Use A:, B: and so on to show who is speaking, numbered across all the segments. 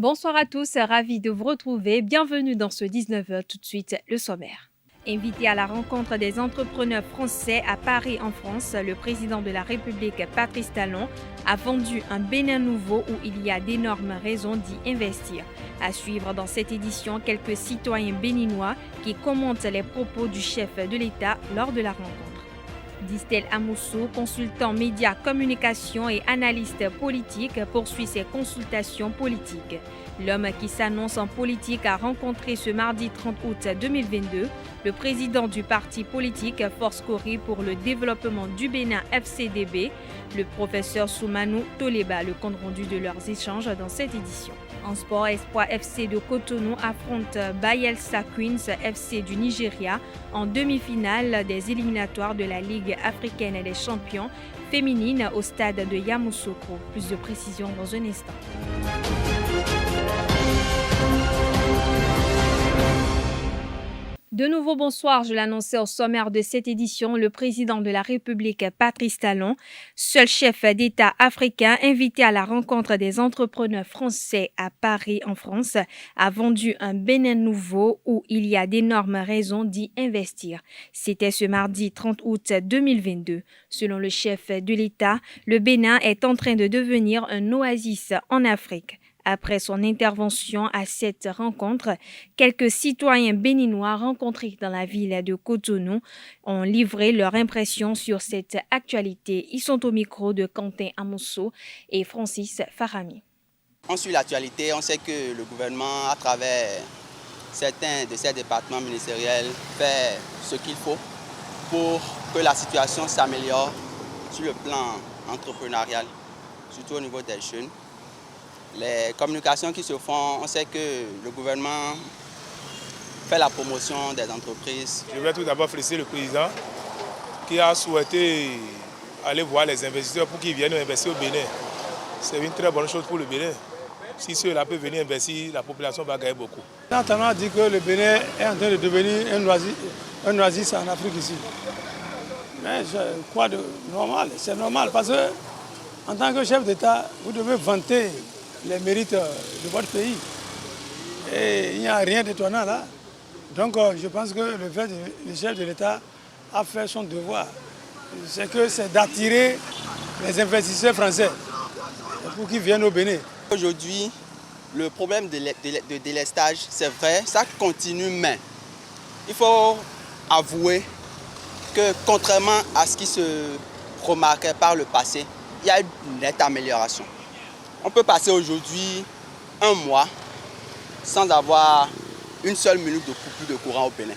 A: Bonsoir à tous, ravi de vous retrouver. Bienvenue dans ce 19h. Tout de suite, le sommaire. Invité à la rencontre des entrepreneurs français à Paris en France, le président de la République, Patrice Talon, a vendu un Bénin nouveau où il y a d'énormes raisons d'y investir. À suivre dans cette édition, quelques citoyens béninois qui commentent les propos du chef de l'État lors de la rencontre. Distel Amoussou, consultant médias, communication et analyste politique, poursuit ses consultations politiques. L'homme qui s'annonce en politique a rencontré ce mardi 30 août 2022 le président du parti politique Force Cori pour le développement du Bénin FCDB, le professeur Soumanou Toleba, le compte-rendu de leurs échanges dans cette édition. En sport, Espoir FC de Cotonou affronte Bayelsa Queens FC du Nigeria en demi-finale des éliminatoires de la Ligue africaine des champions féminine au stade de Yamoussoukro. Plus de précisions dans un instant. De nouveau, bonsoir. Je l'annonçais au sommaire de cette édition, le président de la République, Patrice Talon, seul chef d'État africain invité à la rencontre des entrepreneurs français à Paris, en France, a vendu un Bénin nouveau où il y a d'énormes raisons d'y investir. C'était ce mardi 30 août 2022. Selon le chef de l'État, le Bénin est en train de devenir un oasis en Afrique. Après son intervention à cette rencontre, quelques citoyens béninois rencontrés dans la ville de Cotonou ont livré leur impression sur cette actualité. Ils sont au micro de Quentin Amousso et Francis Farami.
B: On suit l'actualité, on sait que le gouvernement, à travers certains de ses départements ministériels, fait ce qu'il faut pour que la situation s'améliore sur le plan entrepreneurial, surtout au niveau des jeunes. Les communications qui se font, on sait que le gouvernement fait la promotion des entreprises.
C: Je voudrais tout d'abord féliciter le président qui a souhaité aller voir les investisseurs pour qu'ils viennent investir au Bénin. C'est une très bonne chose pour le Bénin. Si ceux-là peuvent venir investir, la population va gagner beaucoup.
D: On a dit que le Bénin est en train de devenir un oasis en Afrique ici. Mais je crois de normal, c'est normal parce que en tant que chef d'État, vous devez vanter les mérites de votre pays. Et il n'y a rien d'étonnant là. Donc je pense que le chef de l'État a fait son devoir. C'est d'attirer les investisseurs français pour qu'ils viennent au Bénin.
B: Aujourd'hui, le problème de délestage, c'est vrai, ça continue, mais il faut avouer que contrairement à ce qui se remarquait par le passé, il y a une nette amélioration. On peut passer aujourd'hui un mois sans avoir une seule minute de coupure de courant au Bénin.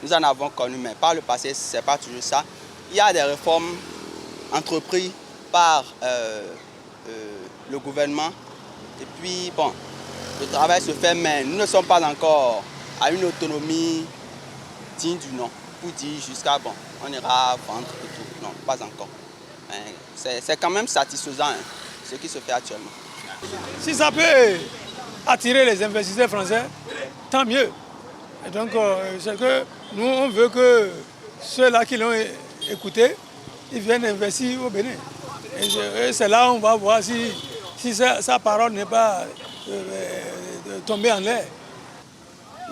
B: Nous en avons connu, mais par le passé, ce n'est pas toujours ça. Il y a des réformes entreprises par le gouvernement. Et puis, bon, le travail se fait, mais nous ne sommes pas encore à une autonomie digne du nom. Pour dire jusqu'à, bon, on ira vendre et tout. Non, pas encore. C'est quand même satisfaisant, hein, ce qui se fait actuellement.
D: Si ça peut attirer les investisseurs français, tant mieux. Et donc, c'est que nous, on veut que ceux-là qui l'ont écouté, ils viennent investir au Bénin. Et c'est là où on va voir si sa parole n'est pas tombée en l'air.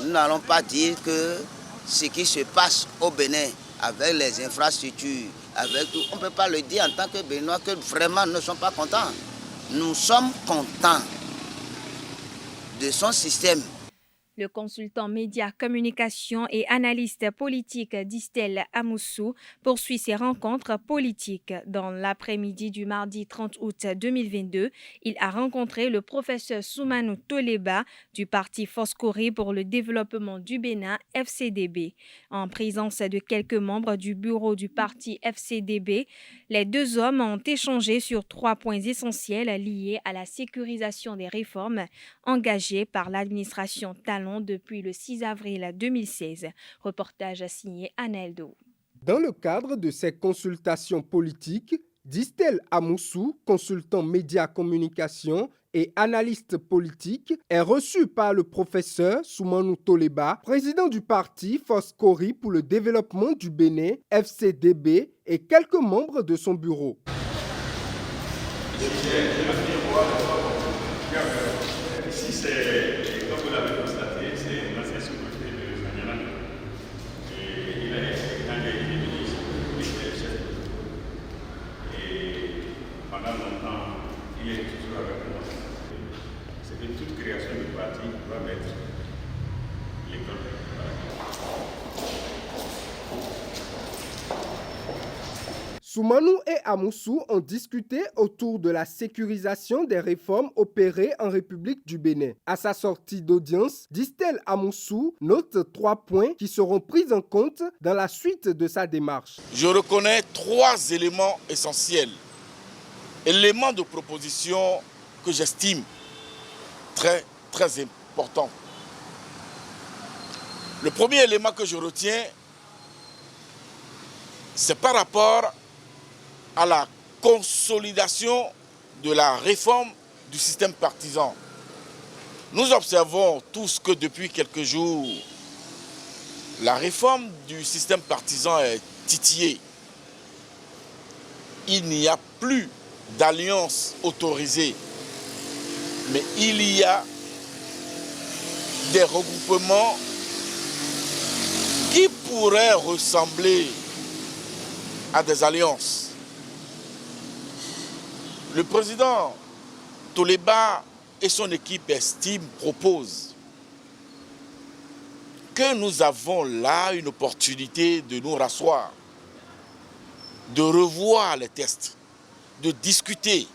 E: Nous n'allons pas dire que ce qui se passe au Bénin avec les infrastructures, avec tout, on ne peut pas le dire en tant que Béninois que vraiment nous ne sommes pas contents. Nous sommes contents de son système.
A: Le consultant médias, communication et analyste politique Distel Amoussou poursuit ses rencontres politiques. Dans l'après-midi du mardi 30 août 2022, il a rencontré le professeur Soumanou Toleba du parti Force Cori pour le développement du Bénin FCDB. En présence de quelques membres du bureau du parti FCDB, les deux hommes ont échangé sur 3 points essentiels liés à la sécurisation des réformes engagées par l'administration Talon depuis le 6 avril 2016. Reportage signé Anaël Dou.
F: Dans le cadre de ces consultations politiques, Distel Amoussou, consultant médias communication et analyste politique, est reçu par le professeur Soumanou Toleba, président du parti Force Cori pour le développement du Bénin, FCDB, et quelques membres de son bureau.
G: Ici, c'est, comme vous l'avez constaté, c'est l'ancien sous-préfet de Sanyana. Et il est devenu chef. Et pendant longtemps, il est toujours avec moi. C'est que toute création de parti doit mettre l'école.
F: Soumanou et Amoussou ont discuté autour de la sécurisation des réformes opérées en République du Bénin. À sa sortie d'audience, Distel Amoussou note 3 points qui seront pris en compte dans la suite de sa démarche.
H: Je reconnais 3 éléments essentiels, éléments de proposition que j'estime très importants. Le premier élément que je retiens, c'est par rapport à la consolidation de la réforme du système partisan. Nous observons tous que depuis quelques jours, la réforme du système partisan est titillée. Il n'y a plus d'alliance autorisée, mais il y a des regroupements qui pourraient ressembler à des alliances. Le président Toleba et son équipe proposent que nous avons là une opportunité de nous rasseoir, de revoir les tests, de discuter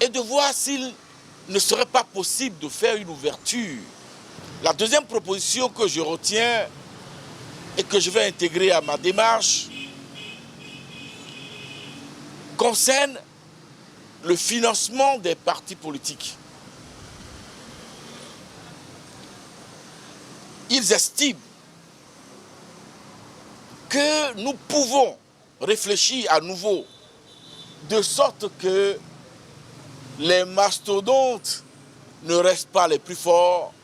H: et de voir s'il ne serait pas possible de faire une ouverture. La deuxième proposition que je retiens et que je vais intégrer à ma démarche concerne le financement des partis politiques. Ils estiment que nous pouvons réfléchir à nouveau de sorte que les mastodontes ne restent pas les plus forts,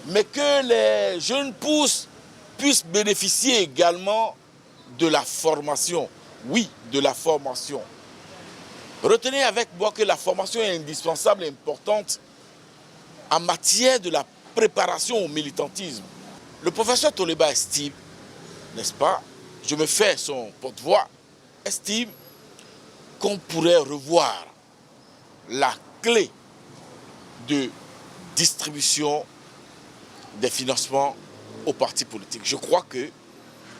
H: mais que les jeunes pousses puissent bénéficier également de la formation. Oui, de la formation. Retenez avec moi que la formation est indispensable et importante en matière de la préparation au militantisme. Le professeur Toleba estime, n'est-ce pas, je me fais son porte-voix, estime qu'on pourrait revoir la clé de distribution des financements aux partis politiques. Je crois que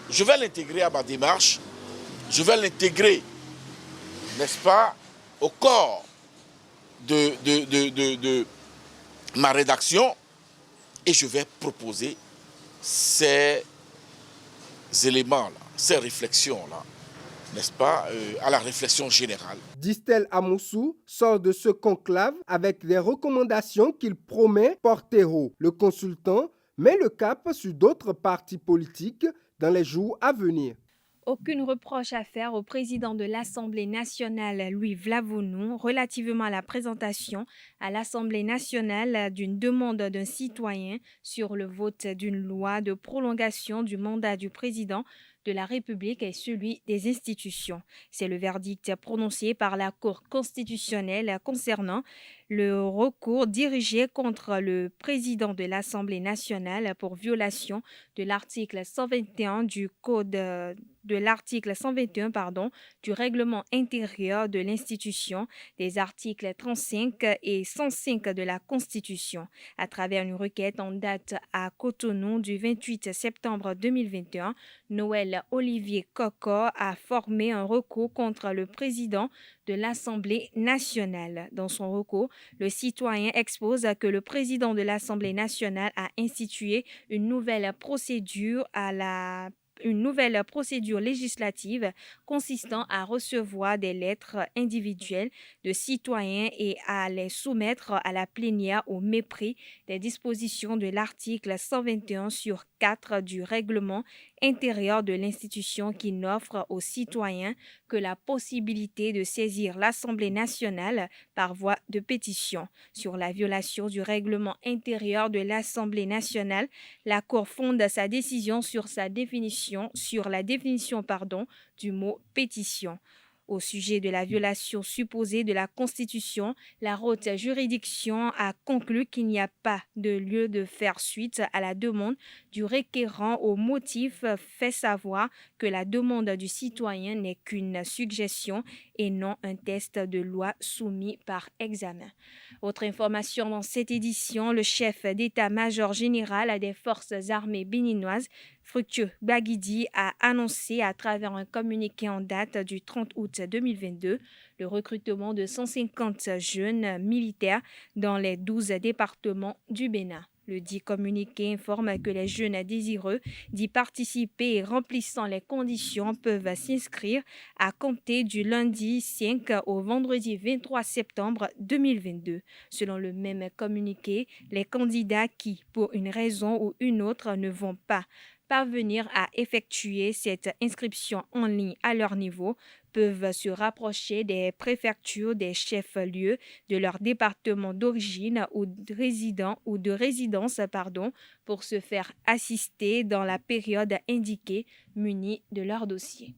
H: je vais l'intégrer à ma démarche. Je vais l'intégrer, n'est-ce pas, au corps de ma rédaction et je vais proposer ces éléments-là, ces réflexions-là, n'est-ce pas, à la réflexion générale.
F: Distel Amoussou sort de ce conclave avec des recommandations qu'il promet porter haut. Le consultant met le cap sur d'autres partis politiques dans les jours à venir.
A: Aucune reproche à faire au président de l'Assemblée nationale, Louis Vlavounou, relativement à la présentation à l'Assemblée nationale d'une demande d'un citoyen sur le vote d'une loi de prolongation du mandat du président de la République et celui des institutions. C'est le verdict prononcé par la Cour constitutionnelle concernant le recours dirigé contre le président de l'Assemblée nationale pour violation de l'article 121 du du règlement intérieur de l'institution, des articles 35 et 105 de la Constitution. À travers une requête en date à Cotonou du 28 septembre 2021, Noël Olivier Coco a formé un recours contre le président de l'Assemblée nationale. Dans son recours, le citoyen expose que le président de l'Assemblée nationale a institué une nouvelle procédure législative consistant à recevoir des lettres individuelles de citoyens et à les soumettre à la plénière au mépris des dispositions de l'article 121/4 du règlement intérieur de l'institution qui n'offre aux citoyens que la possibilité de saisir l'Assemblée nationale par voie de pétition. Sur la violation du règlement intérieur de l'Assemblée nationale, la Cour fonde sa décision sur la définition du mot pétition. Au sujet de la violation supposée de la Constitution, la haute juridiction a conclu qu'il n'y a pas de lieu de faire suite à la demande du requérant au motif fait savoir que la demande du citoyen n'est qu'une suggestion et non un test de loi soumis par examen. Autre information dans cette édition, le chef d'état-major général des forces armées béninoises, Fructueux Baguidi, a annoncé à travers un communiqué en date du 30 août 2022 le recrutement de 150 jeunes militaires dans les 12 départements du Bénin. Le dit communiqué informe que les jeunes désireux d'y participer et remplissant les conditions peuvent s'inscrire à compter du lundi 5 au vendredi 23 septembre 2022. Selon le même communiqué, les candidats qui, pour une raison ou une autre, ne vont pas parvenir à effectuer cette inscription en ligne à leur niveau peuvent se rapprocher des préfectures des chefs-lieux de leur département d'origine ou de résidence pour se faire assister dans la période indiquée munis de leur dossier.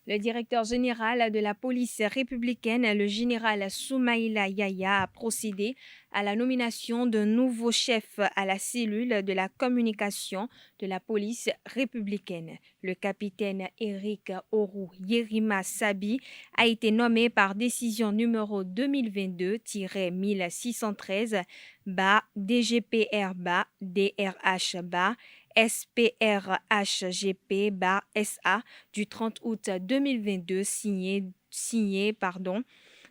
A: Le directeur général de la police républicaine, le général Soumaïla Yaya, a procédé à la nomination d'un nouveau chef à la cellule de la communication de la police républicaine. Le capitaine Eric Oru Yerima Sabi a été nommé par décision numéro 2022-1613-DGPR-DRH- SPRHGP-SA du 30 août 2022 signé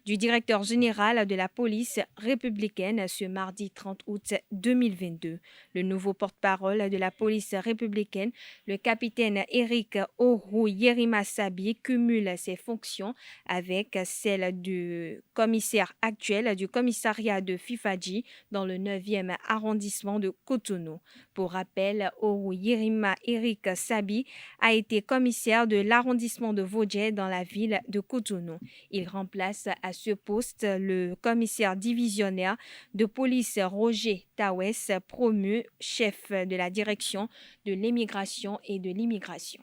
A: du directeur général de la police républicaine ce mardi 30 août 2022. Le nouveau porte-parole de la police républicaine, le capitaine Eric Oru Yerima Sabi, cumule ses fonctions avec celles du commissaire actuel du commissariat de Fifadji dans le 9e arrondissement de Cotonou. Pour rappel, Oru Yerima Eric Sabi a été commissaire de l'arrondissement de Vodje dans la ville de Cotonou. Il remplace à ce poste le commissaire divisionnaire de police Roger Tawes, promu chef de la direction de l'immigration et de l'immigration.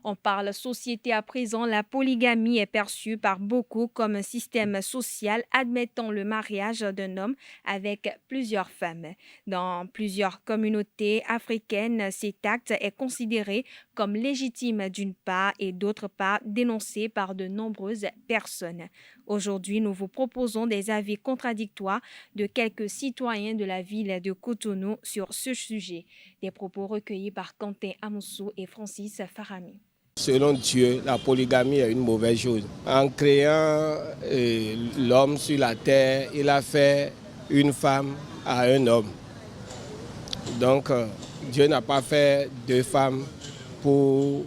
A: On parle société à présent. La polygamie est perçue par beaucoup comme un système social admettant le mariage d'un homme avec plusieurs femmes. Dans plusieurs communautés africaines, cet acte est considéré comme légitime d'une part et d'autre part dénoncé par de nombreuses personnes. Aujourd'hui, nous vous proposons des avis contradictoires de quelques citoyens de la ville de Cotonou sur ce sujet. Des propos recueillis par Quentin Amoussou et Francis Farami.
I: Selon Dieu, la polygamie est une mauvaise chose. En créant l'homme sur la terre, il a fait une femme à un homme. Donc, Dieu n'a pas fait deux femmes pour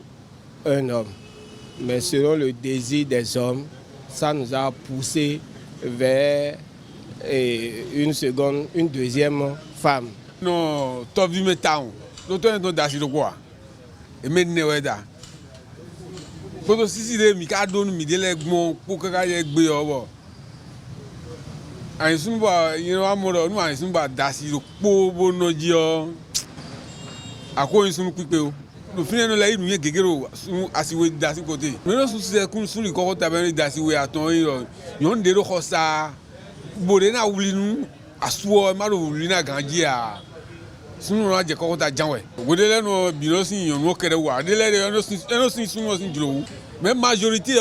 I: un homme. Mais selon le désir des hommes, ça nous a poussé vers une deuxième femme.
J: Non, tu vu mes temps. L'autre est dans le quoi. Et maintenant, Koto sisi de mi ka don mi de leg mo po ka ye gbe owo. An sun ba yin wa mo do nu an sun ba dasi ro po bo no ji o. Ako yin sun pipe o. No fine no la yi nu ye gegero sun asiwe dasi kote. Me no sun se kun sun ri koko tabe dasi we aton yin yon de ro khosa. Bo de na wuli nu asuo ma ro wuli na ganji a. Sunu na je koko ta janwe godele no biro sin yon no kere wa dele no sin sunu sin jlo même majorité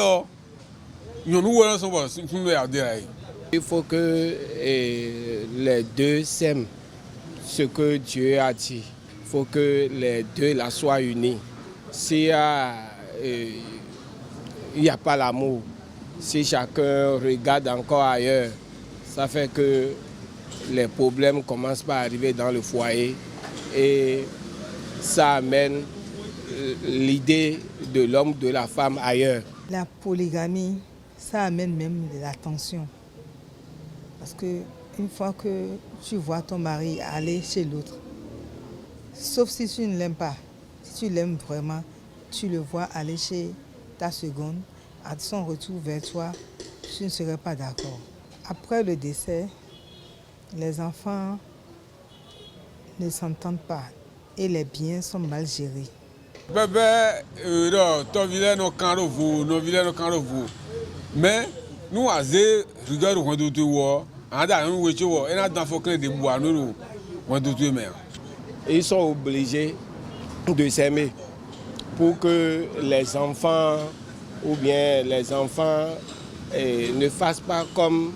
J: yon no wa so ba sunu ya de ai.
I: Il faut que les deux s'aiment ce que Dieu a dit. Il faut que les deux là soient unis. S'il n'y a pas l'amour, si chacun regarde encore ailleurs, ça fait que les problèmes commencent par arriver dans le foyer et ça amène l'idée de l'homme, de la femme ailleurs.
K: La polygamie, ça amène même de la tension. Parce qu'une fois que tu vois ton mari aller chez l'autre, sauf si tu ne l'aimes pas, si tu l'aimes vraiment, tu le vois aller chez ta seconde, à son retour vers toi, tu ne serais pas d'accord. Après le décès, les enfants ne s'entendent pas et les biens sont mal gérés.
J: Mais nous avons
I: ils sont obligés de s'aimer pour que les enfants ou bien les enfants ne fassent pas comme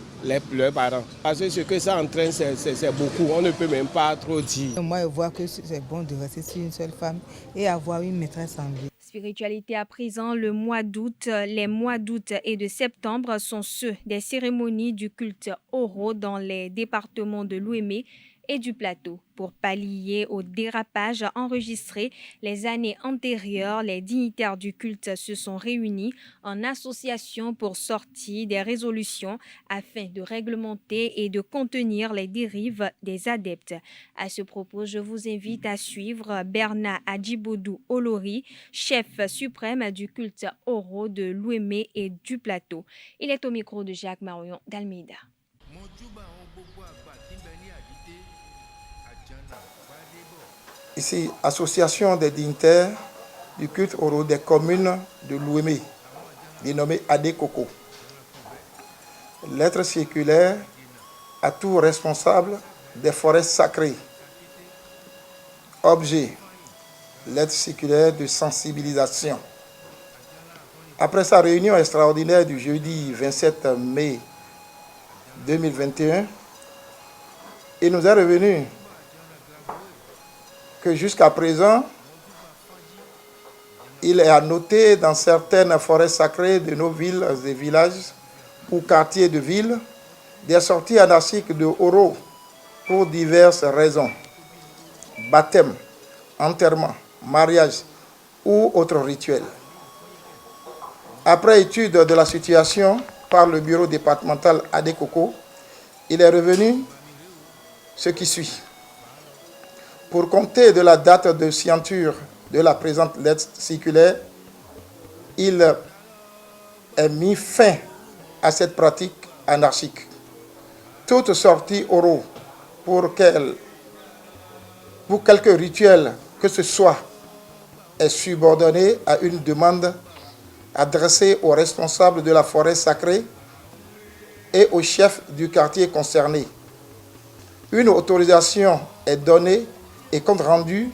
I: leurs parents. Parce que ce que ça entraîne, c'est beaucoup. On ne peut même pas trop dire.
K: Moi, je vois que c'est bon de rester sur une seule femme et avoir une maîtresse en vie.
A: Spiritualité à présent, le mois d'août, les mois d'août et de septembre sont ceux des cérémonies du culte Oro dans les départements de l'Ouémé et du Plateau. Pour pallier au dérapage enregistré les années antérieures, les dignitaires du culte se sont réunis en association pour sortir des résolutions afin de réglementer et de contenir les dérives des adeptes. À ce propos, je vous invite à suivre Bernard Adjibodou Olori, chef suprême du culte Oro de l'Ouémé et du Plateau. Il est au micro de Jacques Marion d'Almeida.
L: Ici, association des dignitaires du culte Oro des communes de l'Ouémé, dénommée Adekoko. Lettre circulaire à tout responsable des forêts sacrées. Objet, lettre circulaire de sensibilisation. Après sa réunion extraordinaire du jeudi 27 mai 2021, il nous est revenu que jusqu'à présent, il est à noter dans certaines forêts sacrées de nos villes et villages ou quartiers de ville des sorties anarchiques de Oro pour diverses raisons. Baptême, enterrement, mariage ou autres rituels. Après étude de la situation par le bureau départemental Adekoko, il est revenu ce qui suit. Pour compter de la date de signature de la présente lettre circulaire, il est mis fin à cette pratique anarchique. Toute sortie Oro pour quelque rituel que ce soit est subordonnée à une demande adressée aux responsables de la forêt sacrée et au chef du quartier concerné. Une autorisation est donnée et compte rendu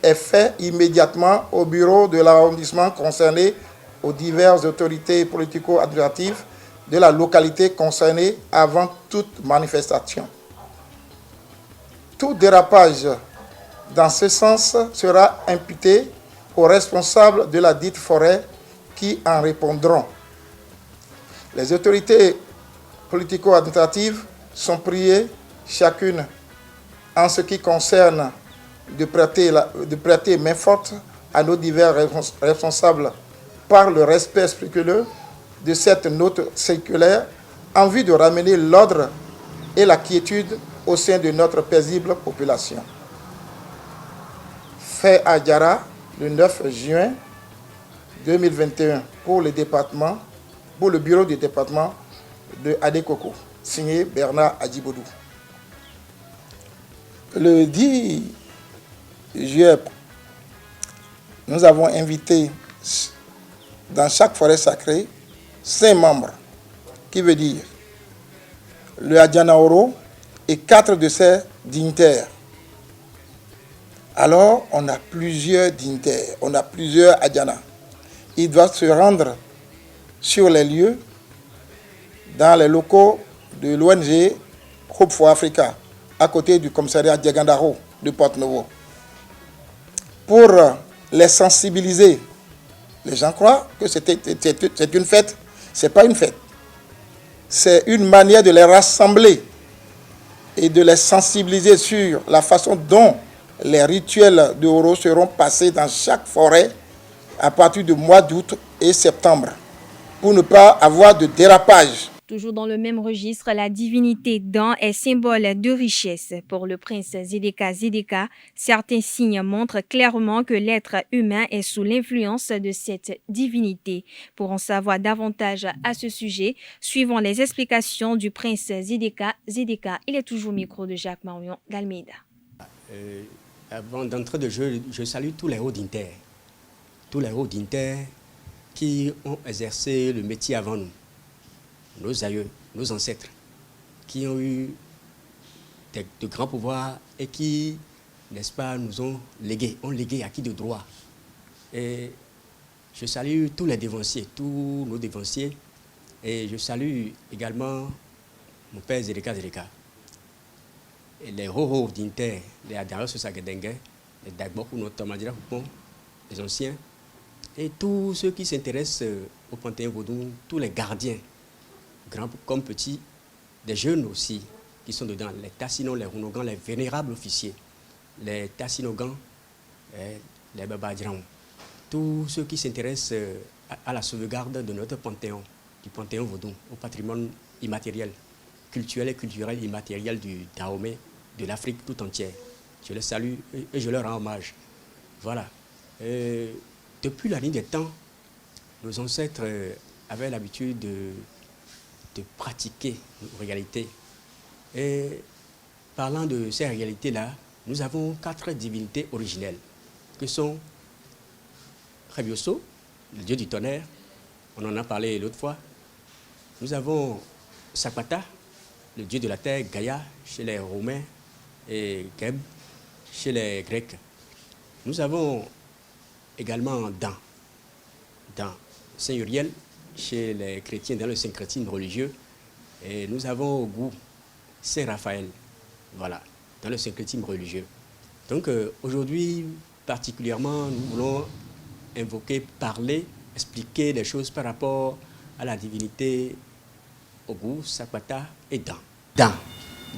L: est fait immédiatement au bureau de l'arrondissement concerné, aux diverses autorités politico-administratives de la localité concernée avant toute manifestation. Tout dérapage dans ce sens sera imputé aux responsables de la dite forêt qui en répondront. Les autorités politico-administratives sont priées chacune en ce qui concerne de prêter main forte à nos divers responsables par le respect scrupuleux de cette note circulaire en vue de ramener l'ordre et la quiétude au sein de notre paisible population. Fait à Diara le 9 juin 2021 pour le bureau du département de Adekoko, signé Bernard Adjibodou. Le 10 juillet, nous avons invité dans chaque forêt sacrée 5 membres, qui veut dire le Adjana Oro et 4 de ses dignitaires. Alors, on a plusieurs dignitaires, on a plusieurs Adjana. Ils doivent se rendre sur les lieux, dans les locaux de l'ONG Hope for Africa, à côté du commissariat Diagandaro de Porte-Novo, pour les sensibiliser. Les gens croient que c'est une fête. Ce n'est pas une fête. C'est une manière de les rassembler et de les sensibiliser sur la façon dont les rituels de Oro seront passés dans chaque forêt à partir du mois d'août et septembre, pour ne pas avoir de dérapage.
A: Toujours dans le même registre, la divinité Dan est symbole de richesse. Pour le prince Zedeka Zedeka, certains signes montrent clairement que l'être humain est sous l'influence de cette divinité. Pour en savoir davantage à ce sujet, suivons les explications du prince Zedeka Zedeka. Il est toujours au micro de Jacques Marion d'Almeida.
M: Avant d'entrer de jeu, je salue tous les hauts dignitaires tous les hauts dignitaires qui ont exercé le métier avant nous, nos aïeux, nos ancêtres, qui ont eu de grands pouvoirs et qui, n'est-ce pas, nous ont légué acquis de droit. Et je salue tous les dévanciers, tous nos dévanciers, et je salue également mon père Zereka Zereka, et les hauts dignitaires, les Adara Sosagedengue, les Dagboku Notamadira Poupon, les anciens, et tous ceux qui s'intéressent au Panthéon Vodou, tous les gardiens, grands comme petits, des jeunes aussi, qui sont dedans, les Tassinons, les Runogans, les vénérables officiers, les Tassinogans, les Babadjran, tous ceux qui s'intéressent à la sauvegarde de notre Panthéon, du Panthéon Vodou, au patrimoine immatériel, culturel et culturel immatériel du Dahomey, de l'Afrique tout entière. Je les salue et je leur rends hommage. Voilà. Depuis la nuit des temps, nos ancêtres avaient l'habitude de pratiquer nos réalités. Et parlant de ces réalités-là, nous avons 4 divinités originelles, que sont Rebioso, le dieu du tonnerre, on en a parlé l'autre fois. Nous avons Sakpata, le dieu de la terre, Gaïa, chez les Romains, et Geb, chez les Grecs. Nous avons également Dan Saint Uriel, chez les chrétiens, dans le syncrétisme religieux. Et nous avons Ogou, Saint Raphaël, voilà, dans le syncrétisme religieux. Donc aujourd'hui, particulièrement, nous voulons invoquer, parler, expliquer des choses par rapport à la divinité Ogou, Sakpata et Dan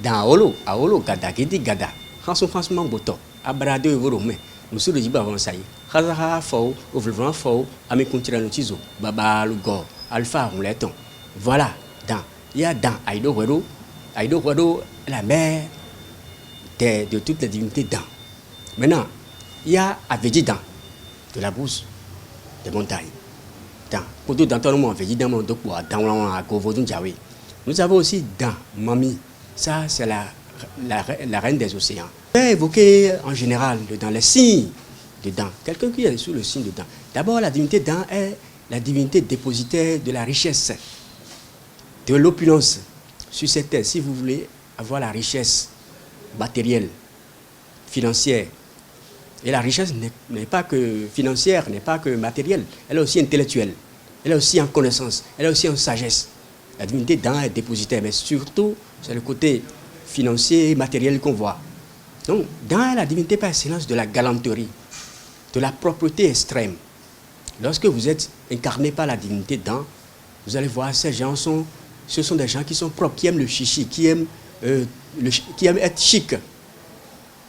M: Aolo, Gada, Gedi, Gada, Hanson Boto, Abrade et Vorome, Monsieur le Diba Avançaï, Hazaha Fau, Ouvre Fau, Amikuntira Notizo, Baba Lugo, Alpha Rouleton. Voilà, Dan. Il y a Dan, Aïdo Wado, la mère de toutes les divinités Dan. Maintenant, il y a Avedi Dan, de la brousse des montagnes. Dan, pour tout d'antan, Avedi Dan, Dan, Govodun Djawe. Nous avons aussi Dan, Mami. Ça, c'est la reine des océans. Je vais évoquer en général dans les signes de Dan. Quelqu'un qui est sous le signe de Dan. D'abord, la divinité Dan est la divinité dépositaire de la richesse, de l'opulence sur cette terre. Si vous voulez avoir la richesse matérielle, financière, et la richesse n'est pas que financière, n'est pas que matérielle, elle est aussi intellectuelle, elle est aussi en connaissance, elle est aussi en sagesse. La divinité Dan est dépositaire, mais surtout, c'est le côté financier et matériel qu'on voit. Donc, Dan est la divinité par excellence de la galanterie, de la propreté extrême. Lorsque vous êtes incarné par la divinité Dan, vous allez voir, ces gens ce sont des gens qui sont propres, qui aiment le chichi, qui aiment être chic.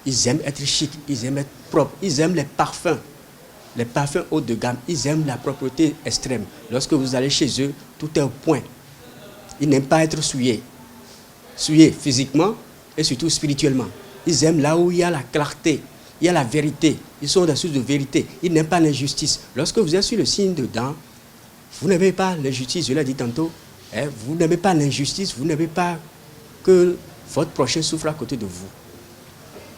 M: Ils aiment être chic, ils aiment être propres, ils aiment les parfums haut de gamme, ils aiment la propreté extrême. Lorsque vous allez chez eux, tout est au point. Ils n'aiment pas être souillés physiquement et surtout spirituellement. Ils aiment là où il y a la clarté, il y a la vérité. Ils sont des sources de vérité. Ils n'aiment pas l'injustice. Lorsque vous êtes sur le signe de Dan, vous n'aimez pas l'injustice, je l'ai dit tantôt. Vous n'aimez pas l'injustice, vous n'aimez pas que votre prochain souffre à côté de vous.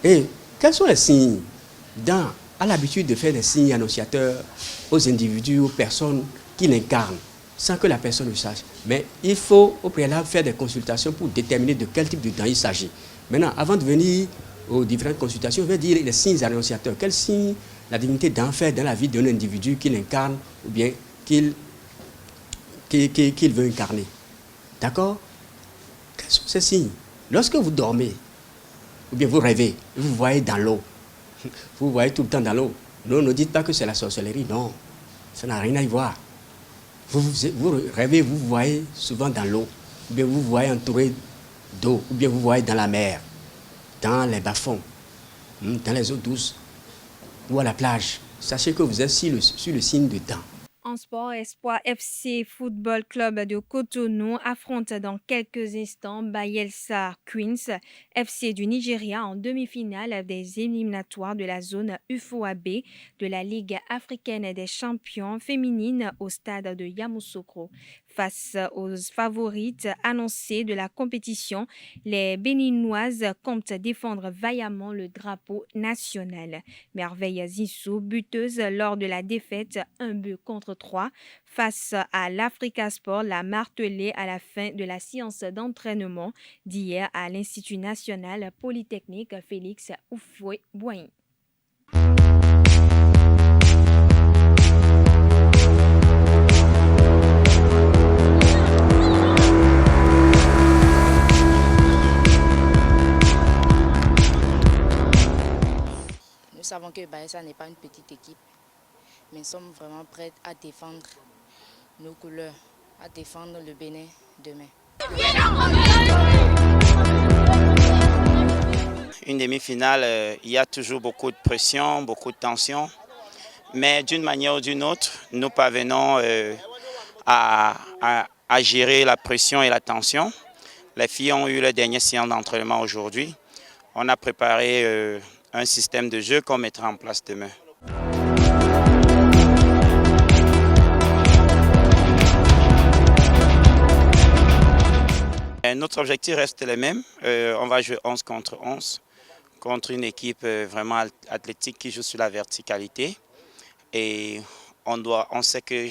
M: Et quels sont les signes? Dan a l'habitude de faire des signes annonciateurs aux individus, aux personnes qui l'incarnent, sans que la personne le sache. Mais il faut au préalable faire des consultations pour déterminer de quel type de Dan il s'agit. Maintenant, avant de venir aux différentes consultations, je vais dire les signes annonciateurs. Quels signes la divinité Dan fait dans la vie d'un individu qu'il incarne ou bien qu'il veut incarner. D'accord? Quels sont ces signes? Lorsque vous dormez, ou bien vous rêvez, vous voyez dans l'eau, vous voyez tout le temps dans l'eau. Non, ne dites pas que c'est la sorcellerie, non. Ça n'a rien à y voir. Vous rêvez, vous voyez souvent dans l'eau, ou bien vous voyez entouré d'eau, ou bien vous voyez dans la mer, dans les bas-fonds, dans les eaux douces, ou à la plage. Sachez que vous êtes sur le signe de Dan.
A: En sport, Espoir FC Football Club de Cotonou affronte dans quelques instants Bayelsa Queens FC du Nigeria en demi-finale des éliminatoires de la zone UFOAB de la Ligue africaine des champions féminines au stade de Yamoussoukro. Face aux favorites annoncées de la compétition, les Béninoises comptent défendre vaillamment le drapeau national. Merveille Zissou, buteuse lors de la défaite 1-3 face à l'Africa Sport, l'a martelé à la fin de la séance d'entraînement d'hier à l'Institut national polytechnique Félix Houphouët-Boigny.
N: Nous savons que Bayelsa n'est pas une petite équipe, mais nous sommes vraiment prêts à défendre nos couleurs, à défendre le Bénin demain.
O: Une demi-finale, il y a toujours beaucoup de pression, beaucoup de tension, mais d'une manière ou d'une autre, nous parvenons à gérer la pression et la tension. Les filles ont eu leur dernière séance d'entraînement aujourd'hui. On a préparé un système de jeu qu'on mettra en place demain. Notre objectif reste le même. On va jouer 11 contre 11 contre une équipe vraiment athlétique qui joue sur la verticalité. Et on sait que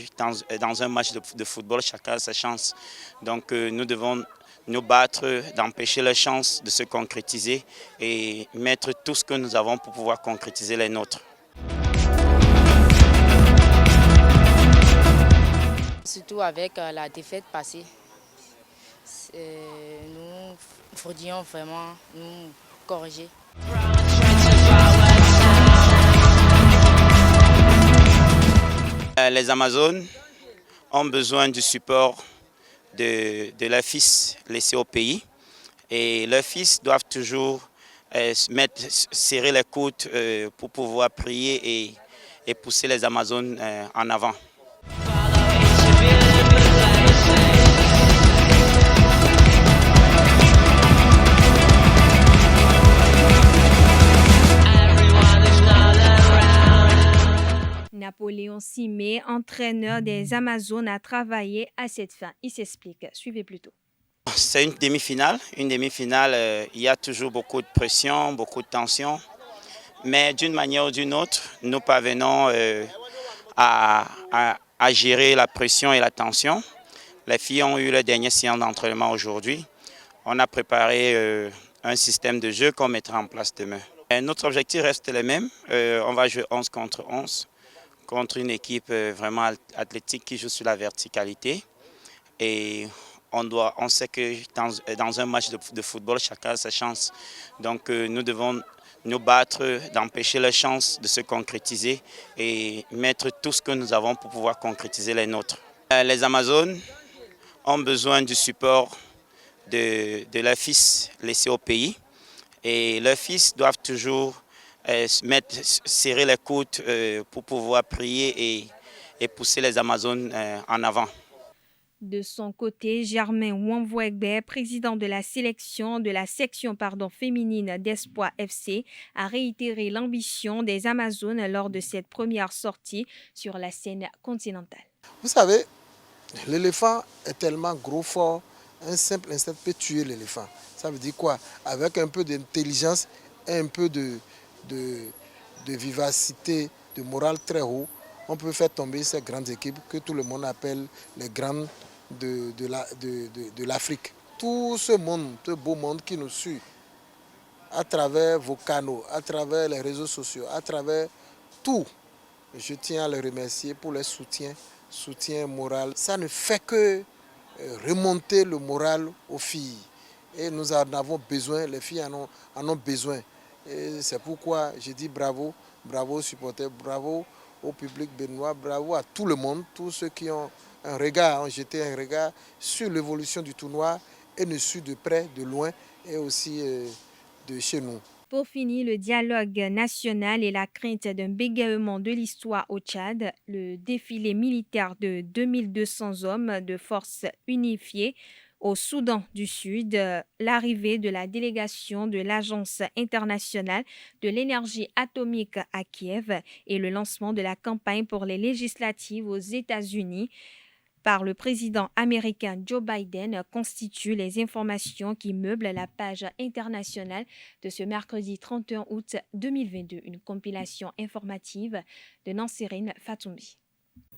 O: dans un match de football, chacun a sa chance. Donc nous devons nous battre, d'empêcher les chances de se concrétiser et mettre tout ce que nous avons pour pouvoir concrétiser les nôtres.
N: Surtout avec la défaite passée, nous voudrions vraiment nous corriger.
O: Les Amazones ont besoin du support de leurs fils laissés au pays. Et leurs fils doivent toujours serrer les coudes pour pouvoir prier et pousser les Amazones en avant.
A: Napoléon Simé, entraîneur des Amazones, a travaillé à cette fin. Il s'explique. Suivez plutôt.
O: C'est une demi-finale. Une demi-finale, il y a toujours beaucoup de pression, beaucoup de tension. Mais d'une manière ou d'une autre, nous parvenons à gérer la pression et la tension. Les filles ont eu leur dernière séance d'entraînement aujourd'hui. On a préparé un système de jeu qu'on mettra en place demain. Et notre objectif reste le même. On va jouer 11 contre 11 contre une équipe vraiment athlétique qui joue sur la verticalité. Et on sait que dans un match de football, chacun a sa chance. Donc nous devons nous battre, d'empêcher les chances de se concrétiser et mettre tout ce que nous avons pour pouvoir concrétiser les nôtres. Les Amazones ont besoin du support de leurs fils laissés au pays. Et leurs fils doivent toujours serrer les coudes pour pouvoir prier et pousser les Amazones en avant.
A: De son côté, Germain Wamvouegbe, président de la section féminine d'Espoir FC, a réitéré l'ambition des Amazones lors de cette première sortie sur la scène continentale.
L: Vous savez, l'éléphant est tellement gros, fort, un simple insecte peut tuer l'éléphant. Ça veut dire quoi? Avec un peu d'intelligence et un peu de vivacité, de morale très haut, on peut faire tomber ces grandes équipes que tout le monde appelle les grandes de l'Afrique. Tout ce monde, ce beau monde qui nous suit, à travers vos canaux, à travers les réseaux sociaux, à travers tout, je tiens à les remercier pour leur soutien moral. Ça ne fait que remonter le moral aux filles. Et nous en avons besoin, les filles en ont besoin. Et c'est pourquoi je dis bravo, bravo aux supporters, bravo au public béninois, bravo à tout le monde, tous ceux qui ont jeté un regard sur l'évolution du tournoi et nous suivent de près, de loin et aussi de chez nous.
A: Pour finir, le dialogue national et la crainte d'un bégaiement de l'histoire au Tchad, le défilé militaire de 2200 hommes de forces unifiées au Soudan du Sud, l'arrivée de la délégation de l'Agence internationale de l'énergie atomique à Kiev et le lancement de la campagne pour les législatives aux États-Unis par le président américain Joe Biden constituent les informations qui meublent la page internationale de ce mercredi 31 août 2022. Une compilation informative de Nancérine Fatoumbi.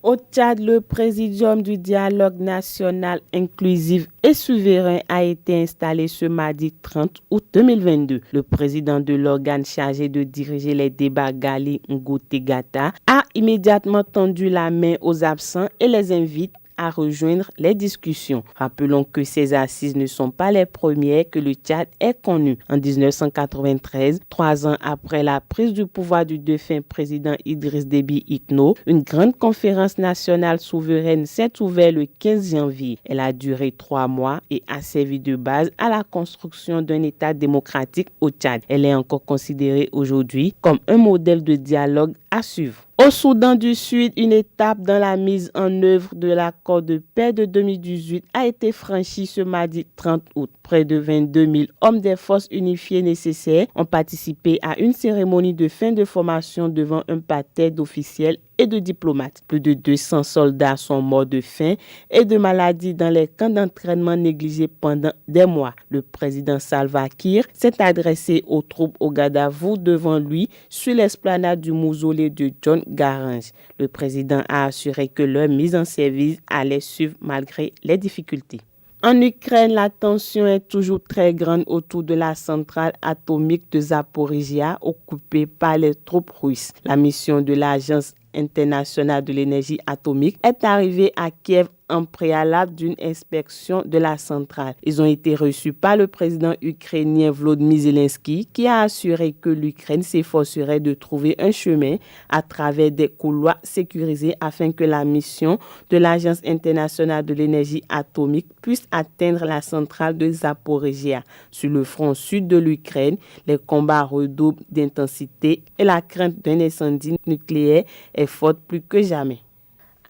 P: Au Tchad, le présidium du dialogue national inclusif et souverain a été installé ce mardi 30 août 2022. Le président de l'organe chargé de diriger les débats, Gali Ngoute Gata, a immédiatement tendu la main aux absents et les invite à rejoindre les discussions. Rappelons que ces assises ne sont pas les premières que le Tchad ait connues. En 1993, 3 ans après la prise du pouvoir du défunt président Idriss Déby Itno, une grande conférence nationale souveraine s'est ouverte le 15 janvier. Elle a duré 3 mois et a servi de base à la construction d'un État démocratique au Tchad. Elle est encore considérée aujourd'hui comme un modèle de dialogue à suivre. Au Soudan du Sud, une étape dans la mise en œuvre de l'accord de paix de 2018 a été franchie ce mardi 30 août. Près de 22 000 hommes des forces unifiées nécessaires ont participé à une cérémonie de fin de formation devant un parterre d'officiels et de diplomates. Plus de 200 soldats sont morts de faim et de maladie dans les camps d'entraînement négligés pendant des mois. Le président Salva Kiir s'est adressé aux troupes au Gadavour devant lui sur l'esplanade du mausolée de John Garang. Le président a assuré que leur mise en service allait suivre malgré les difficultés. En Ukraine, la tension est toujours très grande autour de la centrale atomique de Zaporizhia occupée par les troupes russes. La mission de l'Agence internationale de l'énergie atomique est arrivée à Kiev en préalable d'une inspection de la centrale. Ils ont été reçus par le président ukrainien Volodymyr Zelensky qui a assuré que l'Ukraine s'efforcerait de trouver un chemin à travers des couloirs sécurisés afin que la mission de l'Agence internationale de l'énergie atomique puisse atteindre la centrale de Zaporizhia. Sur le front sud de l'Ukraine, les combats redoublent d'intensité et la crainte d'un incendie nucléaire est forte plus que jamais.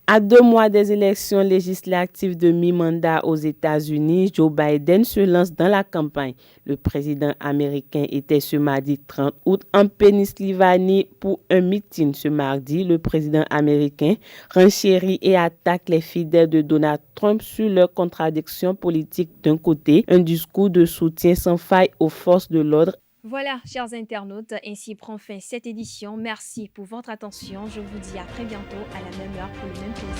P: À 2 mois des élections législatives de mi-mandat aux États-Unis, Joe Biden se lance dans la campagne. Le président américain était ce mardi 30 août en Pennsylvanie pour un meeting. Ce mardi, le président américain renchérit et attaque les fidèles de Donald Trump sur leurs contradictions politiques d'un côté, un discours de soutien sans faille aux forces de l'ordre.
A: Voilà, chers internautes, ainsi prend fin cette édition. Merci pour votre attention. Je vous dis à très bientôt à la même heure pour le même plaisir.